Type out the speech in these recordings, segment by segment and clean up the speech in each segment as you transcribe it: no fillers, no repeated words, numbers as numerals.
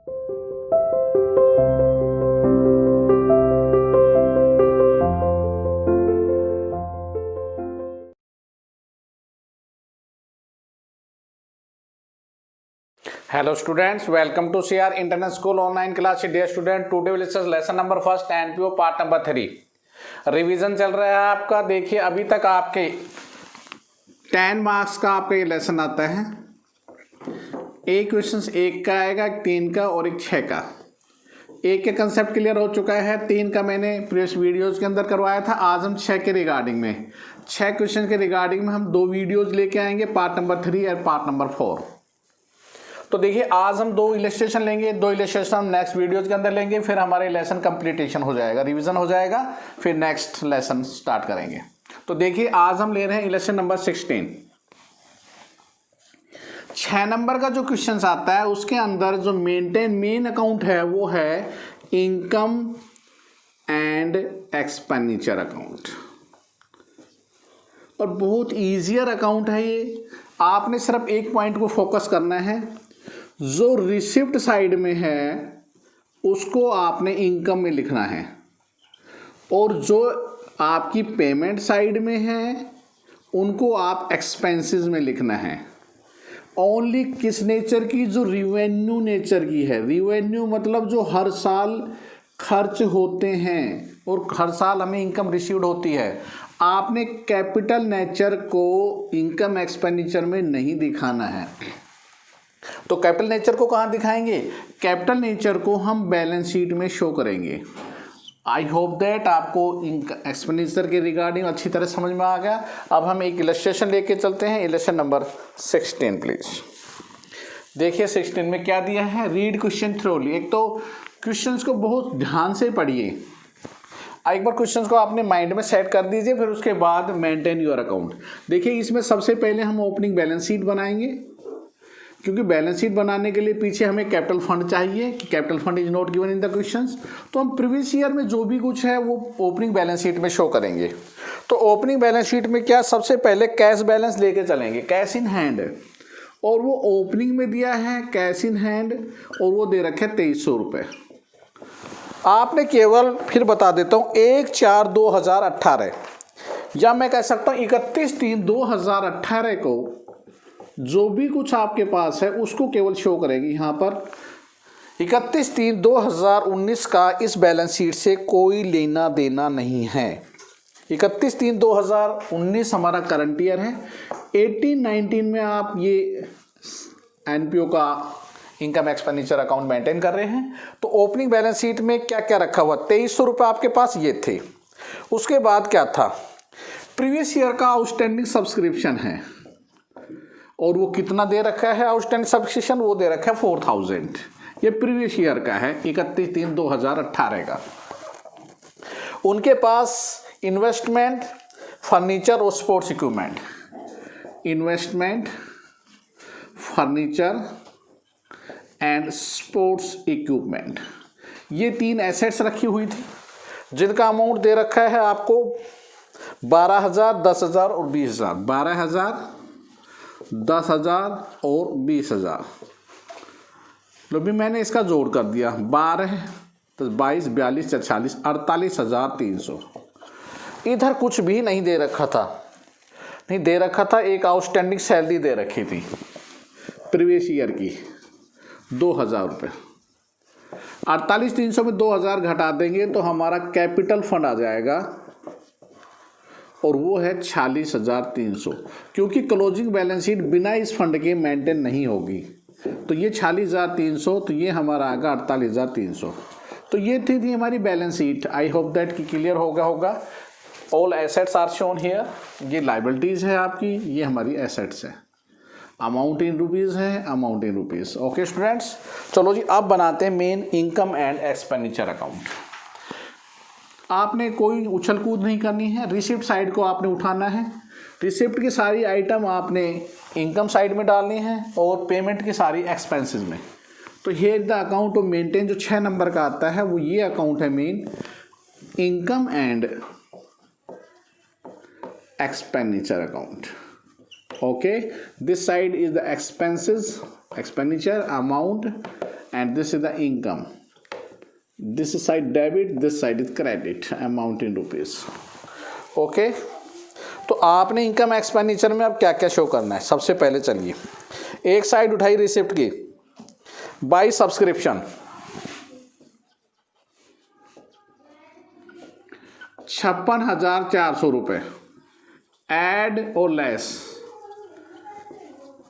Hello students, welcome to CR Internet School online class. Dear student, today will discuss lesson number first NPO part number 3. Revision चल रहा है आपका. देखिए अभी तक आपके 10 मार्क्स का आपका ये लेसन आता है. एक क्वेश्चन एक का आएगा, 3 का और एक 6 का. एक का कंसेप्ट क्लियर हो चुका है, 3 का मैंने प्रीवियस वीडियोज के अंदर करवाया था. आज हम 6 के रिगार्डिंग में 6 क्वेश्चन के रिगार्डिंग में हम 2 वीडियोज लेके आएंगे, पार्ट नंबर 3 और पार्ट नंबर 4. तो देखिए आज हम 2 इलस्ट्रेशन लेंगे, 2 इलस्ट्रेशन हम नेक्स्ट वीडियोज के अंदर लेंगे, फिर हमारे लेसन कंप्लीटेशन हो जाएगा, रिवीजन हो जाएगा, फिर नेक्स्ट लेसन स्टार्ट करेंगे. तो देखिए आज हम ले रहे हैं इलस्ट्रेशन नंबर 16. 6 नंबर का जो क्वेश्चन आता है उसके अंदर जो मेन अकाउंट है वो है इनकम एंड एक्सपेंडिचर अकाउंट, और बहुत ईजियर अकाउंट है ये. आपने सिर्फ एक पॉइंट को फोकस करना है, जो रिसिप्ट साइड में है उसको आपने इनकम में लिखना है, और जो आपकी पेमेंट साइड में है उनको आप एक्सपेंसेस में लिखना है. ओनली किस नेचर की? जो रिवेन्यू नेचर की है. रिवेन्यू मतलब जो हर साल खर्च होते हैं और हर साल हमें इनकम रिसीव्ड होती है. आपने कैपिटल नेचर को इनकम एक्सपेंडिचर में नहीं दिखाना है. तो कैपिटल नेचर को कहाँ दिखाएंगे? कैपिटल नेचर को हम बैलेंस शीट में शो करेंगे. आई होप दैट आपको एक्सपेंडिचर के रिगार्डिंग अच्छी तरह समझ में आ गया. अब हम एक इलस्ट्रेशन लेके चलते हैं. Illustration number 16 please. देखिए 16 में क्या दिया है, रीड क्वेश्चन थ्रोली. एक तो क्वेश्चंस को बहुत ध्यान से पढ़िए. एक बार क्वेश्चंस को आपने माइंड में सेट कर दीजिए, फिर उसके बाद मेंटेन योर अकाउंट. देखिए इसमें सबसे पहले हम ओपनिंग बैलेंस शीट बनाएंगे, क्योंकि बैलेंस शीट बनाने के लिए पीछे हमें कैपिटल फंड चाहिए कि capital fund is not given in the questions. तो हम प्रीवियस ईयर में जो भी कुछ है वो ओपनिंग बैलेंस शीट में शो करेंगे. तो ओपनिंग बैलेंस शीट में क्या, सबसे पहले कैश बैलेंस लेके चलेंगे, कैश इन हैंड, और वो ओपनिंग में दिया है कैश इन हैंड, और वो दे रखे 2300 रुपये. आपने केवल, फिर बता देता हूँ, 1/4/2018 या मैं कह सकता हूँ 31/3/2018 को जो भी कुछ आपके पास है उसको केवल शो करेगी. यहाँ पर 31/3/2019 का इस बैलेंस शीट से कोई लेना देना नहीं है. 31/3/2019 हमारा करंट ईयर है. 18-19 में आप ये एनपीओ का इनकम एक्सपेंडिचर अकाउंट मेंटेन कर रहे हैं. तो ओपनिंग बैलेंस शीट में क्या क्या रखा हुआ, 2300 रुपये आपके पास ये थे. उसके बाद क्या था, प्रीवियस ईयर का आउटस्टैंडिंग सब्सक्रिप्शन है, और वो कितना दे रखा है आउटस्टैंडिंग सब्सक्रिप्शन, वो दे रखा है 4000. ये प्रीवियस ईयर का है, 31/3/2018 का. उनके पास इन्वेस्टमेंट, फर्नीचर और sports equipment, investment, furniture and sports equipment, ये 3 एसेट्स रखी हुई थी, जिनका अमाउंट दे रखा है आपको 12,000, 10,000 और 20,000. 12,000, 10,000 और 20,000. लो भी मैंने इसका जोड़ कर दिया, 12 तो 22, 42, 46, 48,300. इधर कुछ भी नहीं दे रखा था, नहीं दे रखा था. एक आउटस्टैंडिंग सैलरी दे रखी थी प्रीवियस ईयर की 2,000 रुपये. 48,300 में 2,000 घटा देंगे तो हमारा कैपिटल फंड आ जाएगा, और वो है 46,300. क्योंकि क्लोजिंग बैलेंस शीट बिना इस फंड के मेंटेन नहीं होगी. तो ये 46,300, तो ये हमारा आएगा 48,300. तो ये थी हमारी balance sheet. I hope that कि क्लियर होगा. All assets are shown here. ये लाइबिलिटीज़ है आपकी, ये हमारी एसेट्स है. अमाउंट इन रुपीज़ है, amount in rupees. Okay students, चलो जी अब बनाते हैं main income and expenditure account. आपने कोई उछल कूद नहीं करनी है. रिसिप्ट साइड को आपने उठाना है. रिसिप्ट की सारी आइटम आपने इनकम साइड में डालनी है और पेमेंट की सारी एक्सपेंसेस में. तो here the account of maintain जो 6 नंबर का आता है वो ये अकाउंट है, main income and expenditure account. Okay, this side is the expenses, expenditure, amount, and this is the income. This side debit, this side is credit, amount in rupees. Okay, तो आपने income expenditure में अब क्या क्या show करना है। सबसे पहले चलिए एक साइड उठाई रिसिप्ट की, बाय सब्सक्रिप्शन 56,400 रुपये, एड और less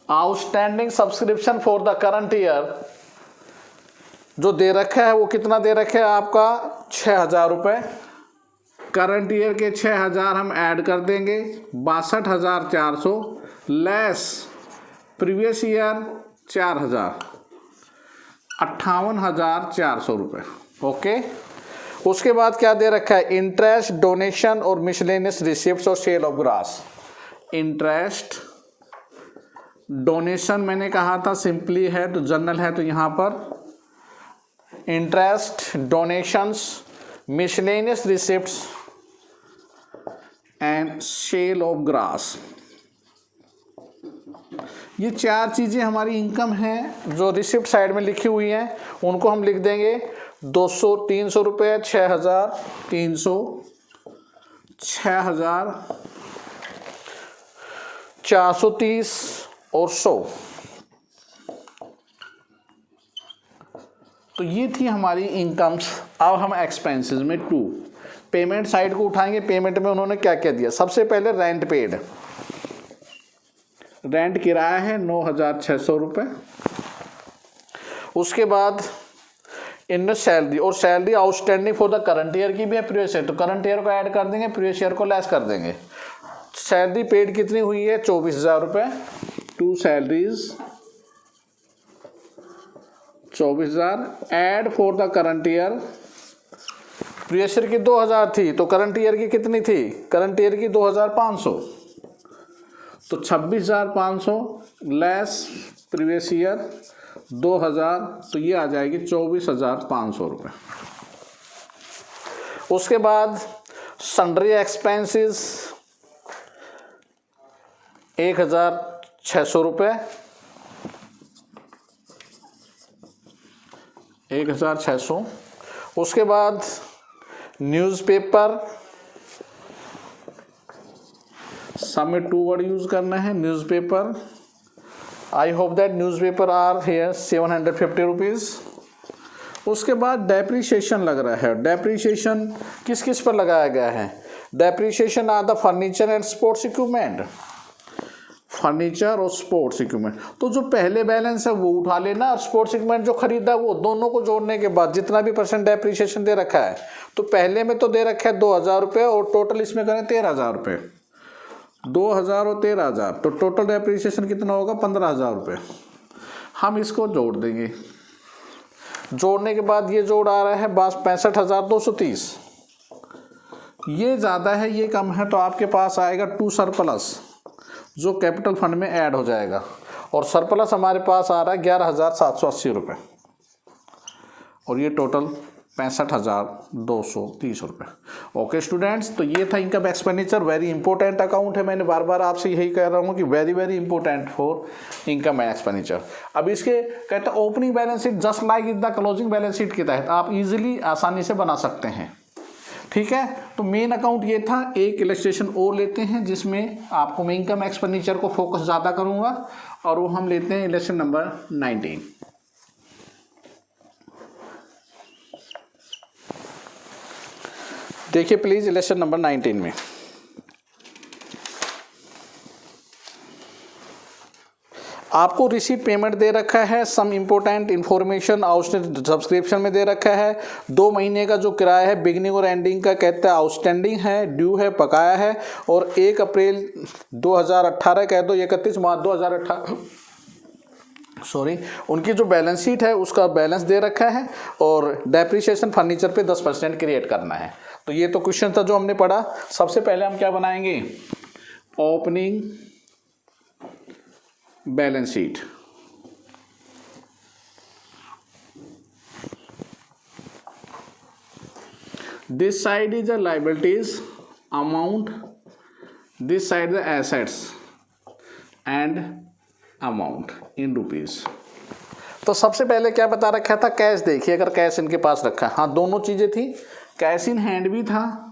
outstanding subscription for the current year जो दे रखा है वो कितना दे रखा है आपका 6,000 रुपये। करंट ईयर के 6,000 हम ऐड कर देंगे, 62,400 लेस प्रीवियस ईयर 4,000, 58,400 रुपये। ओके, उसके बाद क्या दे रखा है, इंटरेस्ट, डोनेशन और मिसलेनियस रिसिप्ट्स और sale of grass. Interest, donation मैंने कहा था सिंपली है तो जनरल है, तो यहाँ पर interest, donations, miscellaneous receipts and sale of grass, ये चार चीज़ें हमारी इनकम हैं जो रिसिप्ट साइड में लिखी हुई हैं। उनको हम लिख देंगे 300 रुपये, 6,300, 6,430 और 100। तो ये थी हमारी इनकम्स। अब हम एक्सपेंसेस में 2 पेमेंट साइड को उठाएंगे। पेमेंट में उन्होंने क्या क्या दिया, सबसे पहले रेंट पेड, रेंट किराया है 9,600 रुपये। उसके बाद इनमें सैलरी, और salary outstanding for the current year की भी है, प्रीवियस ईयर, तो करंट ईयर को ऐड कर देंगे, प्रीवियस ईयर को लेस कर देंगे। सैलरी पेड कितनी हुई है 24,000 रुपये, 2 salaries 24,000 add for the current year. Previous year की 2,000 थी तो करंट ईयर की कितनी थी, करंट ईयर की 2,500, तो 26,500 लेस प्रीवियस ईयर 2,000, तो ये आ जाएगी 24,500 रुपये। उसके बाद सन्ड्री एक्सपेंसेस 1,600 रुपये, 1,600। उसके बाद न्यूज़पेपर, सब में 2 वर्ड यूज करना है, newspaper. I hope that newspaper are here 750 rupees. उसके बाद डेप्रीशिएशन लग रहा है। डेप्रीशिएशन किस किस पर लगाया गया है, depreciation are the furniture and sports equipment, furniture और स्पोर्ट्स इक्विपमेंट। तो जो पहले बैलेंस है वो उठा लेना, और स्पोर्ट्स इक्विपमेंट जो खरीदा वो दोनों को जोड़ने के बाद जितना भी % डेप्रीशिएशन दे रखा है, तो पहले में तो दे रखा है 2,000 रुपये और टोटल इसमें करें 13,000 रुपये, 2,000 और 13,000, तो टोटल डेप्रीशिएशन कितना होगा 15,000 रुपये। हम इसको जोड़ देंगे, जोड़ने के बाद ये जोड़ आ रहा है 65,230। ये ज़्यादा है ये कम है, तो आपके पास आएगा 2 सरप्लस जो कैपिटल फंड में ऐड हो जाएगा, और सरप्लस हमारे पास आ रहा है 11,780 रुपये, और ये टोटल 65,230 रुपये। ओके स्टूडेंट्स, तो ये था income expenditure. Very important account है, मैंने बार बार आपसे यही कह रहा हूँ कि very very important for income expenditure. अब इसके कहते हैं opening balance sheet just like in the closing balance sheet के तहत आप इजीली आसानी से बना सकते हैं। ठीक है, तो मेन अकाउंट ये था। एक इलस्ट्रेशन और लेते हैं जिसमें आपको मैं इनकम एक्सपेंडिचर को फोकस ज़्यादा करूँगा, और वो हम लेते हैं इलस्ट्रेशन नंबर 19। देखिए प्लीज इलस्ट्रेशन नंबर 19 में आपको रिसीट पेमेंट दे रखा है, some important information outstanding subscription में दे रखा है। 2 महीने का जो किराया है बिगनिंग और एंडिंग का कहते हैं आउटस्टैंडिंग है, ड्यू है, बकाया है, और 1 अप्रैल 2018 कह दो 31 मार्च 2018 उनकी जो बैलेंस शीट है उसका बैलेंस दे रखा है, और डेप्रीशिएशन फर्नीचर पे 10% क्रिएट करना है। तो ये तो क्वेश्चन था जो हमने पढ़ा। सबसे पहले हम क्या बनाएंगे, opening balance sheet. This side is the liabilities amount, this side the assets and amount in rupees. तो सबसे पहले क्या बता रखा था, कैश। देखिए अगर कैश इनके पास रखा है, हाँ दोनों चीजें थी, कैश इन हैंड भी था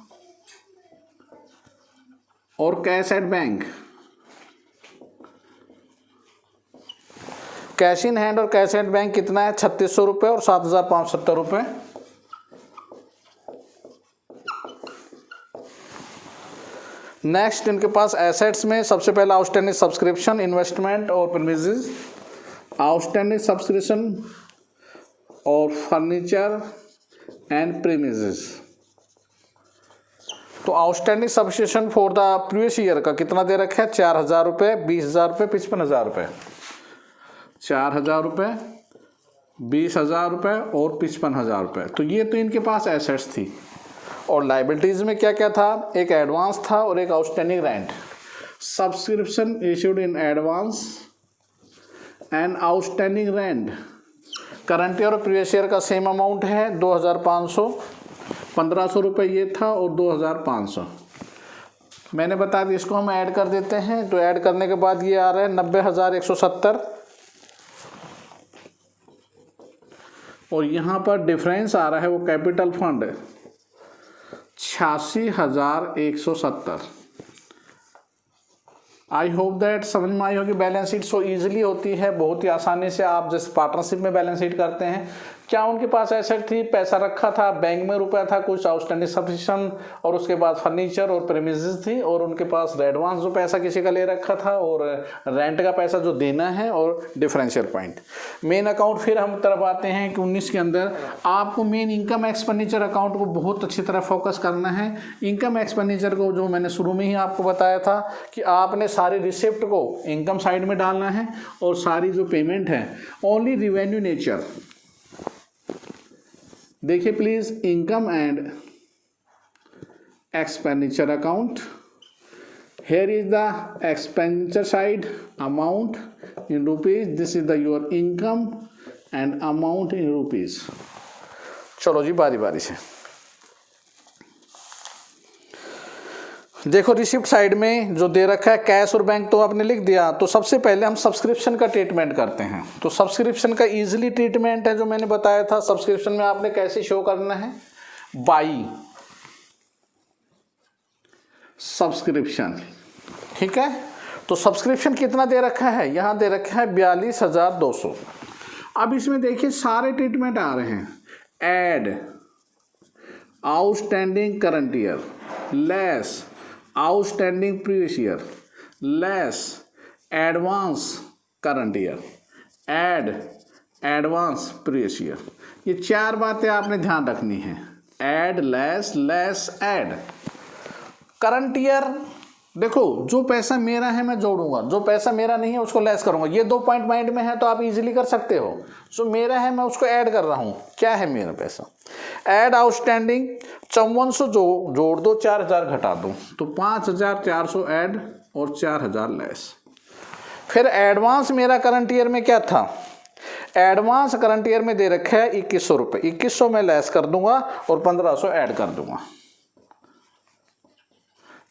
और cash at bank. Cash in hand और कैश एट बैंक कितना है, 3600 रुपये और 7570 रुपये। नेक्स्ट इनके पास एसेट्स में सबसे पहला आउटस्टैंडिंग सब्सक्रिप्शन, इन्वेस्टमेंट और प्रीमिसेस। आउटस्टैंडिंग सब्सक्रिप्शन और फर्नीचर एंड प्रीमिसेस। तो outstanding subscription for the previous year का कितना दे रखा है, 4000 रुपये, 20000 रुपये, 55000 रुपये। 4000 रुपये, 20000 रुपये और 55000 रुपये। तो ये तो इनके पास एसेट्स थी। और लाइबिलिटीज़ में क्या क्या था, एक एडवांस था और एक outstanding rent. Subscription issued in advance and outstanding rent. Current year और प्रीवियस ईयर का सेम अमाउंट है 2500, 1500 रुपये ये था और 2500। मैंने बता दिया, इसको हम ऐड कर देते हैं। तो ऐड करने के बाद ये आ रहा है 90,170 और यहाँ पर डिफरेंस आ रहा है वो capital fund 86,170। I hope that समझ में आई होगी। बैलेंस शीट सो ईजिली होती है, बहुत ही आसानी से आप जैसे पार्टनरशिप में बैलेंस शीट करते हैं। क्या उनके पास एसेट थी, पैसा रखा था, बैंक में रुपया था, कुछ आउटस्टैंडिंग सब्सक्रिप्शन और उसके बाद फर्नीचर और प्रीमिसेस थी, और उनके पास एडवांस जो पैसा किसी का ले रखा था और रेंट का पैसा जो देना है और डिफरेंशियल पॉइंट। मेन अकाउंट फिर हम तरफ आते हैं कि 19 के अंदर आपको मेन इनकम एक्सपेंडिचर अकाउंट को बहुत अच्छी तरह फोकस करना है। इनकम एक्सपेंडिचर को जो मैंने शुरू में ही आपको बताया था कि आपने सारी रिसिप्ट को इनकम साइड में डालना है और सारी जो पेमेंट है ओनली रिवेन्यू नेचर। देखिए please, income and expenditure account. Here is the expenditure side, amount in rupees. This is the your income and amount in rupees. चलो जी बारी बारी से देखो। रिसिप्ट साइड में जो दे रखा है कैश और बैंक तो आपने लिख दिया। तो सबसे पहले हम सब्सक्रिप्शन का ट्रीटमेंट करते हैं। तो सब्सक्रिप्शन का इजीली ट्रीटमेंट है जो मैंने बताया था। सब्सक्रिप्शन में आपने कैसे शो करना है, बाई सब्सक्रिप्शन, ठीक है। तो सब्सक्रिप्शन कितना दे रखा है, यहां दे रखा है 42,200। अब इसमें देखिए सारे ट्रीटमेंट आ रहे हैं। Add outstanding current year less outstanding previous year less advance current year add advance previous year. ये चार बातें आपने ध्यान रखनी है। Add less less add. Current year देखो, जो पैसा मेरा है मैं जोड़ूंगा, जो पैसा मेरा नहीं है उसको लेस करूंगा। ये 2 पॉइंट माइंड में है तो आप इजीली कर सकते हो। जो मेरा है मैं उसको ऐड कर रहा हूं। क्या है मेरा पैसा, ऐड आउटस्टैंडिंग 5400 जोड़ दो, 4000 घटा दो, तो 5400 ऐड और 4000 लेस। फिर एडवांस मेरा करंट ईयर में क्या था, एडवांस करंट ईयर में दे रखा है 2100 रुपये। 2100 में लेस कर दूंगा और 1500 ऐड कर दूंगा।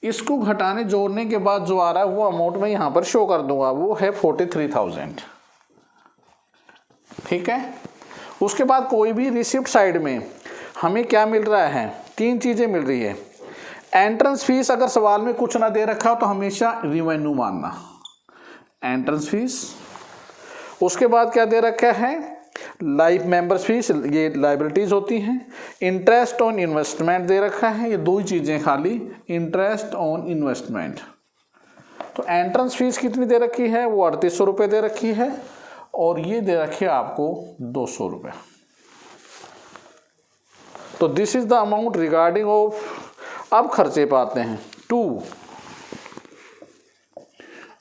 इसको घटाने जोड़ने के बाद जो आ रहा है वो अमाउंट में यहां पर शो कर दूंगा, वो है 43,000, ठीक है। उसके बाद कोई भी रिसिप्ट साइड में हमें क्या मिल रहा है, 3 चीजें मिल रही है। एंट्रेंस फीस, अगर सवाल में कुछ ना दे रखा हो तो हमेशा रिवेन्यू मानना, एंट्रेंस फीस। उसके बाद क्या दे रखा है, लाइफ मेंबर्स फीस, ये लाइबिलिटीज होती हैं। इंटरेस्ट ऑन इन्वेस्टमेंट दे रखा है, ये 2 ही चीजें खाली, इंटरेस्ट ऑन इन्वेस्टमेंट। तो एंट्रेंस फीस कितनी दे रखी है, वो 3800 रुपये दे रखी है और ये दे रखी है आपको 200 रुपये। तो this is the amount regarding of. अब खर्चे पाते हैं। 2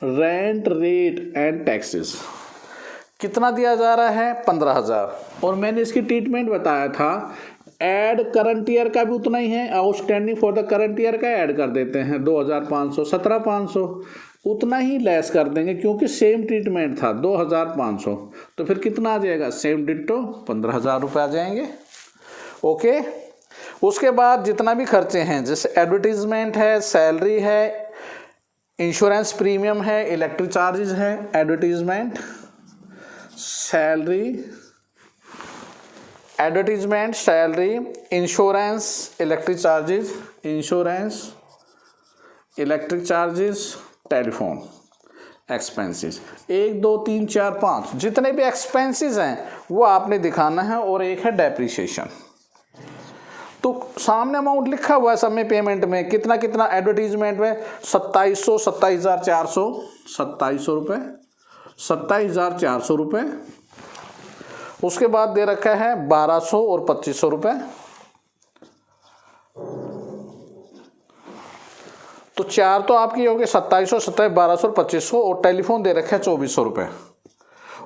रेंट रेट एंड टैक्सेस। कितना दिया जा रहा है, 15,000। और मैंने इसकी ट्रीटमेंट बताया था, ऐड करंट ईयर का भी उतना ही है, outstanding for the current year का ऐड कर देते हैं 2500, 17,500 उतना ही लेस कर देंगे क्योंकि सेम ट्रीटमेंट था 2500। तो फिर कितना आ जाएगा, सेम डिट्टो 15,000 रुपये आ जाएंगे। ओके। उसके बाद जितना भी खर्चे हैं, जैसे एडवर्टीजमेंट है, सैलरी है, इंश्योरेंस प्रीमियम है, इलेक्ट्रिक चार्जेस है, advertisement, salary, advertisement, salary, insurance, electric charges, insurance, electric charges, telephone expenses. 1 2 3 4 5 जितने भी एक्सपेंसेस हैं वो आपने दिखाना है। और एक है डेप्रिसिएशन। तो सामने अमाउंट लिखा हुआ है सब में पेमेंट में, कितना कितना एडवर्टीजमेंट में 2700, 27,400, 2700 रुपये, 27,400 रुपये। उसके बाद दे रखा है 1200 और 2500 रुपये। तो चार तो आपकी हो गई 2700, 1200 और 2500। और टेलीफोन दे रखा है 2400 रुपये।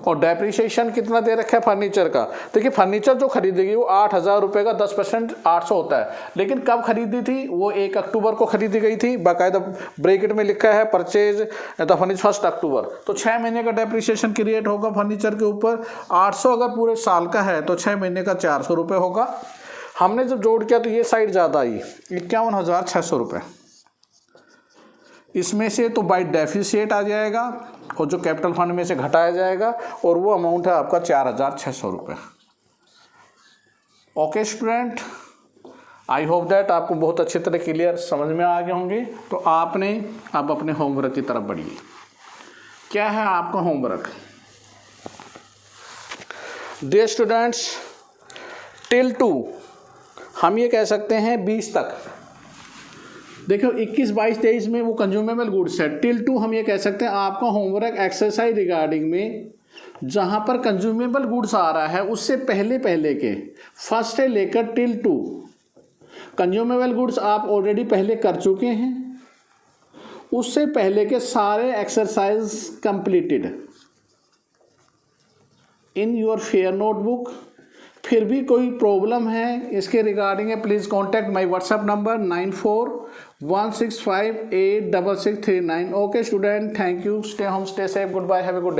और डेप्रिसिएशन कितना दे रखा है फर्नीचर का। देखिए फर्नीचर जो खरीदेगी वो 8,000 रुपये का 10% 800 होता है। लेकिन कब खरीदी थी वो 1 अक्टूबर को खरीदी गई थी। बाकायदा ब्रैकेट में लिखा है परचेज द फर्नीचर 1 अक्टूबर। तो 6 महीने का डेप्रिसिएशन क्रिएट होगा फर्नीचर के ऊपर। 800 अगर पूरे साल का है तो 6 महीने का 400 रुपये होगा। हमने जब जोड़ किया तो ये साइड ज़्यादा आई 51,600 रुपये। इसमें से तो बाई डेफिसिएट आ जाएगा और जो कैपिटल फंड में से घटाया जाएगा और वो अमाउंट है आपका 4,600 रुपये। Okay student, I hope that आपको बहुत अच्छी तरह क्लियर समझ में आ गए होंगे। तो आपने अब अपने होमवर्क की तरफ बढ़िए। क्या है आपका होमवर्क? डियर स्टूडेंट्स, टिल 2 हम ये कह सकते हैं 20 तक। देखो 21, 22, 23 में वो कंज्यूमेबल गुड्स है। टिल 2 हम ये कह सकते हैं आपका होमवर्क एक्सरसाइज रिगार्डिंग में जहाँ पर कंज्यूमेबल गुड्स आ रहा है उससे पहले पहले के फर्स्ट से लेकर टिल 2 कंज्यूमेबल गुड्स आप ऑलरेडी पहले कर चुके हैं। उससे पहले के सारे exercise completed in your fair notebook. फिर भी कोई प्रॉब्लम है इसके रिगार्डिंग है please contact my WhatsApp number 9416586639। Okay student, thank you, stay home, stay safe, goodbye, have a good day.